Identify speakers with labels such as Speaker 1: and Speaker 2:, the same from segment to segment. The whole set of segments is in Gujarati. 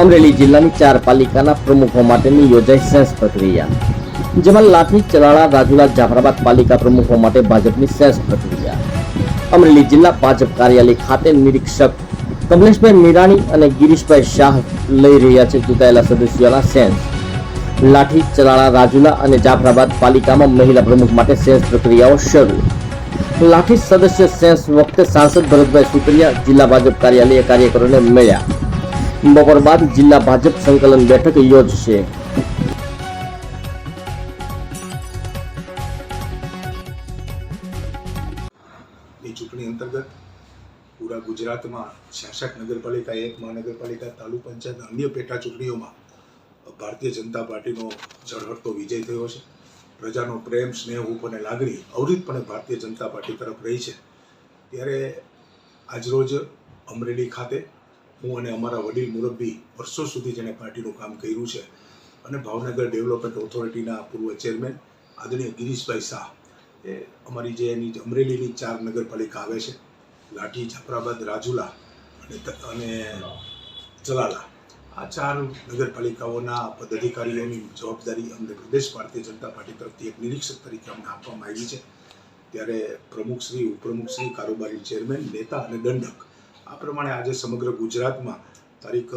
Speaker 1: અમરેલી જિલ્લાની 4 પાલિકાના પ્રમુખો માટેની યોજાઈ સેન્સ પ્રક્રિયા, જેમાં લાઠી, ચલાળા, રાજુલા, જાફરાબાદ પાલિકા પ્રમુખો માટે ભાજપની સેન્સ પ્રક્રિયા. અમરેલી જિલ્લા ભાજપ કાર્યાલય ખાતે નિરીક્ષક કમલેશભાઈ મીરાણી અને ગિરીશભાઈ શાહ લઈ રહ્યા છે ચૂંટાયેલા સદસ્યોના સેન્સ. લાઠી, ચલાળા, રાજુલા અને જાફરાબાદ પાલિકામાં મહિલા પ્રમુખ માટે સેન્સ પ્રક્રિયાઓ શરૂ. લાઠી સદસ્ય સેન્સ વખતે સાંસદ ભરતભાઈ સુતરિયા જિલ્લા ભાજપ કાર્યાલય કાર્યકરોને મળ્યા. બપોર બાદ જિલ્લા ભાજપ સંકલન બેઠક યોજશે.
Speaker 2: ચૂંટણી અંતર્ગત પૂરા ગુજરાતમાં 66 નગરપાલિકા, 1 મહાનગરપાલિકા, તાલુકા પંચાયત, અન્ય પેટા ચૂંટણીઓમાં ભારતીય જનતા પાર્ટીનો ઝળહળતો વિજય થયો છે. પ્રજાનો પ્રેમ, સ્નેહ, હૂંફ અને લાગણી અવિરતપણે ભારતીય જનતા પાર્ટી તરફ રહી છે. ત્યારે આજરોજ અમરેલી ખાતે હું અને અમારા વડીલ મુરબ્બી, વર્ષો સુધી જેણે પાર્ટીનું કામ કર્યું છે અને ભાવનગર ડેવલપમેન્ટ ઓથોરિટીના પૂર્વ ચેરમેન આદરણીય ગિરીશભાઈ શાહ, એ અમારી જે એની અમરેલીની 4 નગરપાલિકા આવે છે, લાઠી, જાફરાબાદ, રાજુલા અને ચલાલા, આ 4 નગરપાલિકાઓના પદાધિકારીઓની જવાબદારી અમને પ્રદેશ ભારતીય જનતા પાર્ટી તરફથી એક નિરીક્ષક તરીકે અમને આપવામાં આવી છે. ત્યારે પ્રમુખશ્રી, ઉપપ્રમુખશ્રી, કારોબારી ચેરમેન, નેતા અને દંડક, આ પ્રમાણે આજે સમગ્ર ગુજરાતમાં તારીખ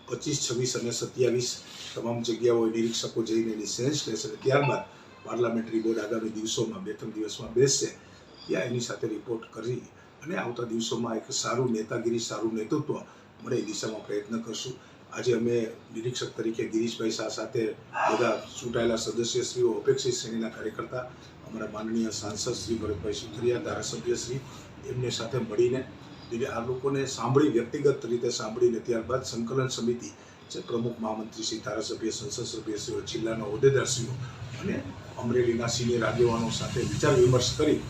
Speaker 2: 25, 26 અને 27 તમામ જગ્યાઓએ નિરીક્ષકો જઈને એની સેન્સ લેશે. ત્યારબાદ પાર્લામેન્ટરી બોર્ડ આગામી દિવસોમાં 2-3 દિવસમાં બેસશે, ત્યાં એની સાથે રિપોર્ટ કરી અને આવતા દિવસોમાં એક સારું નેતાગીરી, સારું નેતૃત્વ મળે એ દિશામાં પ્રયત્ન કરશું. આજે અમે નિરીક્ષક તરીકે ગિરીશભાઈ શાહ સાથે બધા ચૂંટાયેલા સદસ્યશ્રીઓ, અપેક્ષિત શ્રેણીના કાર્યકર્તા, અમારા માનનીય સાંસદ શ્રી ભરતભાઈ સુતરિયા, ધારાસભ્યશ્રી, એમને સાથે મળીને આ લોકોને સાંભળી, વ્યક્તિગત રીતે સાંભળીને ત્યારબાદ સંકલન સમિતિ છે, પ્રમુખ, મહામંત્રીશ્રી, ધારાસભ્ય, સંસદ સભ્યશ્રીઓ, જિલ્લાના હોદ્દેદારશ્રીઓ અને અમરેલીના સિનિયર આગેવાનો સાથે વિચાર વિમર્શ કરી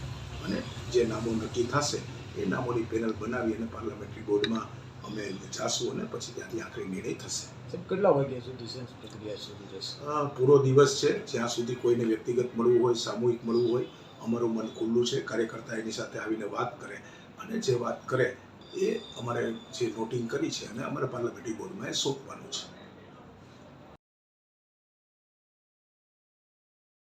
Speaker 2: અને જે નામો નક્કી થશે એ નામોની પેનલ બનાવી અને પાર્લામેન્ટરી બોર્ડમાં અમે જાશું અને પછી ત્યાંથી આખરી નિર્ણય થશે.
Speaker 3: કેટલા વાગ્યા સુધી સેન્સ પ્રક્રિયા શરૂ થશે?
Speaker 2: પૂરો દિવસ છે. જ્યાં સુધી કોઈને વ્યક્તિગત મળવું હોય, સામૂહિક મળવું હોય, અમારું મન ખુલ્લું છે. કાર્યકર્તા એની સાથે આવીને વાત કરે અને જે વાત કરે એ અમારે જે નોટિંગ કરી છે અને અમારે પાર્લામેન્ટરી બોર્ડમાં એ સોંપવાનું છે.